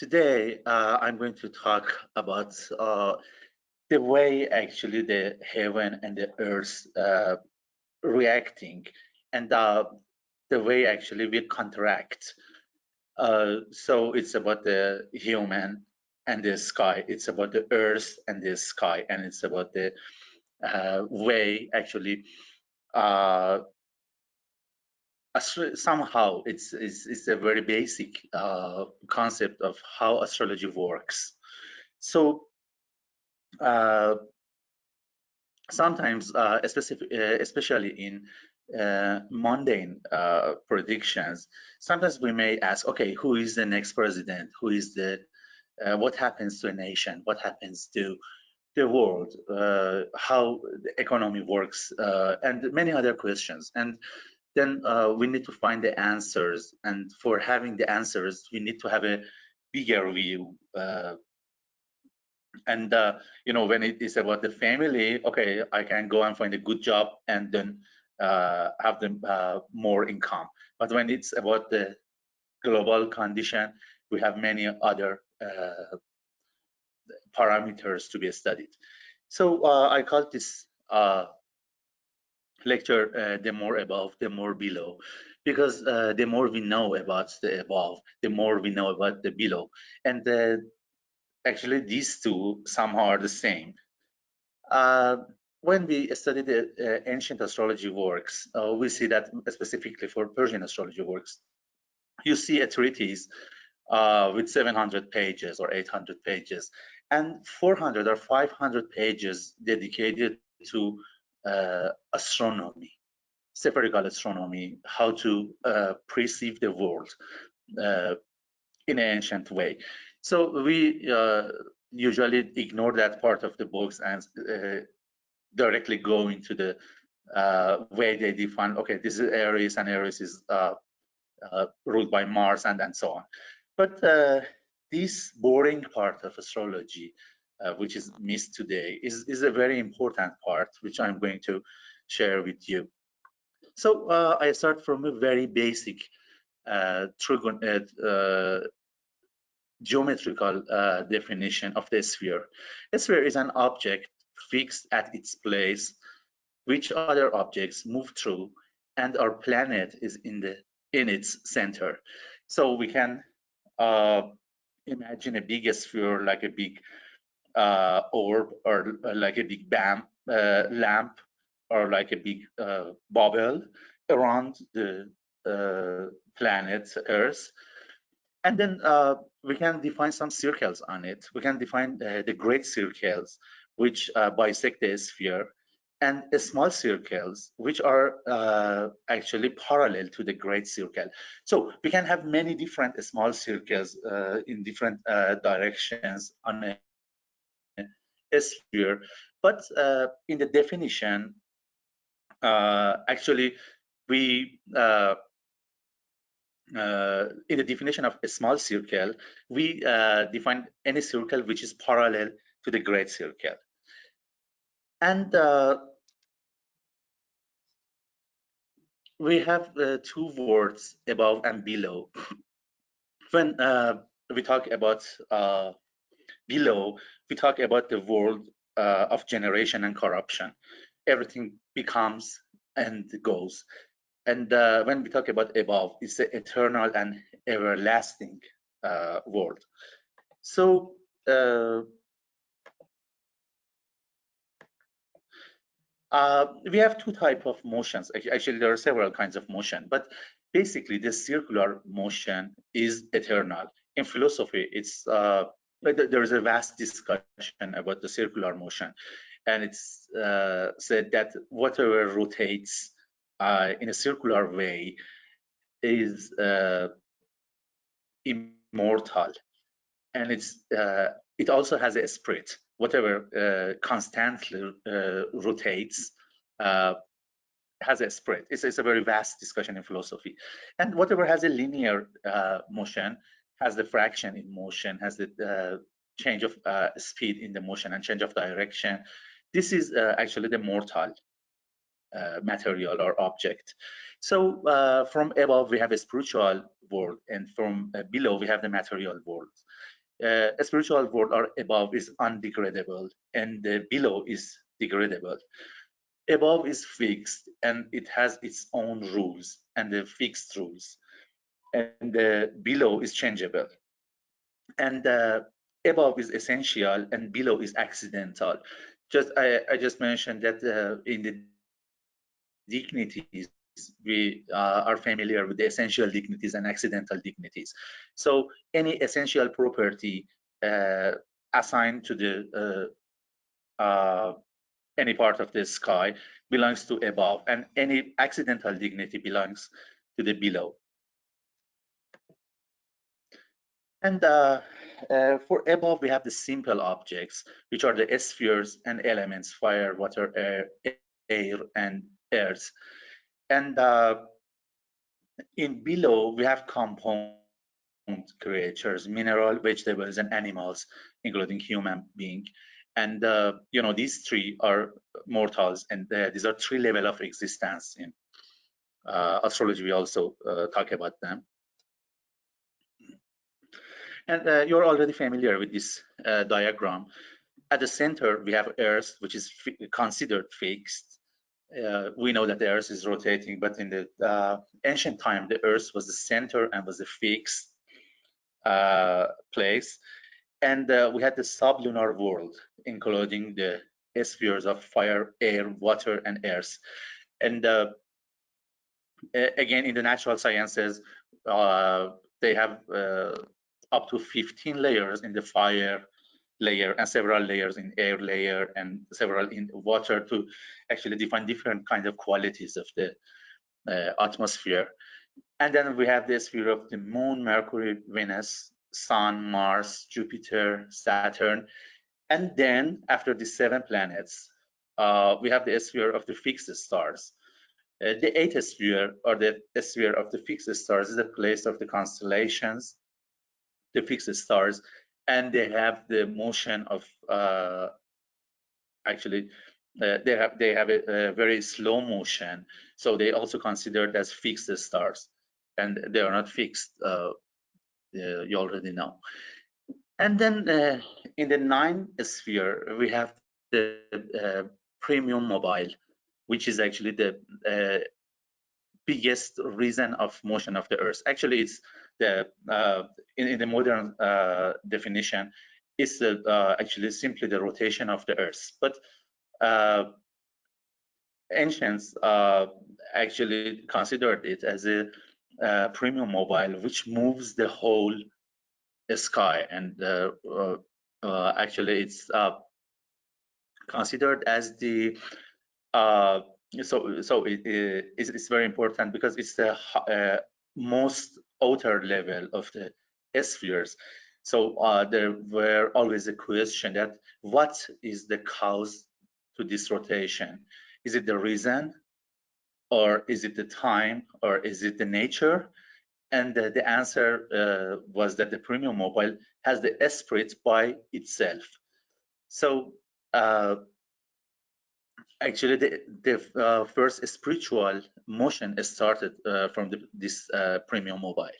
Today, I'm going to talk about the way actually the heaven and the earth reacting, and the way actually we counteract. So it's about the human and the sky. It's about the earth and the sky, and it's about the way actually uh, somehow it's a very basic concept of how astrology works. So uh, sometimes, especially in mundane predictions, sometimes we may ask, okay, who is the next president? Who is the what happens to a nation? What happens to the world? How the economy works? And many other questions. And then we need to find the answers. And for having the answers, we need to have a bigger view. And when it is about the family, okay, I can go and find a good job and then have them more income. But when it's about the global condition, we have many other parameters to be studied. So I call this lecture the more above, the more below, because the more we know about the above, the more we know about the below. And actually, these two somehow are the same. Uh, when we study the ancient astrology works, we see that specifically for Persian astrology works, you see a treatise with 700 pages or 800 pages, and 400 or 500 pages dedicated to astronomy, spherical astronomy, how to perceive the world in an ancient way. So we usually ignore that part of the books and directly go into the way they define, okay, this is Aries, and Aries is ruled by Mars, and so on. But this boring part of astrology, which is missed today, is a very important part, which I'm going to share with you. So I start from a very basic geometrical definition of the sphere. A sphere is an object fixed at its place, which other objects move through, and our planet is in its center. So we can imagine a big sphere like a big orb, or like a big lamp, or like a big bubble around the planet Earth. And then we can define some circles on it. We can define the great circles, which bisect the sphere, and the small circles, which are actually parallel to the great circle. So we can have many different small circles in different directions on a sphere. But in the definition, actually, we in the definition of a small circle, we define any circle which is parallel to the great circle. And we have two words, above and below. When we talk about below, we talk about the world of generation and corruption. Everything becomes and goes. And when we talk about above, it's the eternal and everlasting world. So we have two types of motions. Actually, there are several kinds of motion, but basically the circular motion is eternal. In philosophy, it's there is a vast discussion about the circular motion, and it's said that whatever rotates in a circular way is immortal, and it also has a spirit. Whatever constantly rotates has a spirit. It's a very vast discussion in philosophy. And whatever has a linear motion has the fraction in motion, has the change of speed in the motion and change of direction. This is actually the mortal. material or object. So from above we have a spiritual world, and from below we have the material world. A spiritual world or above is undegradable, and below is degradable. Above is fixed, and it has its own rules and the fixed rules, and below is changeable. And above is essential, and below is accidental. I just mentioned that in the dignities we are familiar with the essential dignities and accidental dignities. So any essential property assigned to the any part of the sky belongs to above, and any accidental dignity belongs to the below. And for above, we have the simple objects, which are the spheres and elements: fire, water, air, and earth. And in below, we have compound creatures: mineral, vegetables, and animals, including human being. And these three are mortals, and these are three levels of existence. In astrology, we also talk about them. And you're already familiar with this diagram. At the center, we have Earth, which is considered fixed. We know that the Earth is rotating, but in the ancient time, the Earth was the center and was a fixed place. And we had the sublunar world, including the spheres of fire, air, water, and earth. And again, in the natural sciences, they have up to 15 layers in the fire layer, and several layers in air layer, and several in water, to actually define different kind of qualities of the atmosphere. And then we have the sphere of the moon, Mercury, Venus, Sun, Mars, Jupiter, Saturn. And then after the 7 planets, we have the sphere of the fixed stars. The 8th sphere, or the sphere of the fixed stars, is the place of the constellations, the fixed stars, and they have the motion of they have a very slow motion, so they also considered as fixed stars, and they are not fixed. You already know. And then in the 9th sphere, we have the premium mobile, which is actually the biggest reason of motion of the Earth. Actually, it's the in the modern definition, it's actually simply the rotation of the Earth. But ancients actually considered it as a premium mobile, which moves the whole sky, and actually it's considered as the it's very important because it's the most outer level of the spheres. So there were always a question that what is the cause to this rotation? Is it the reason, or is it the time, or is it the nature? And the answer was that the premium mobile has the esprit by itself. So actually, the first spiritual motion started from this premium mobile.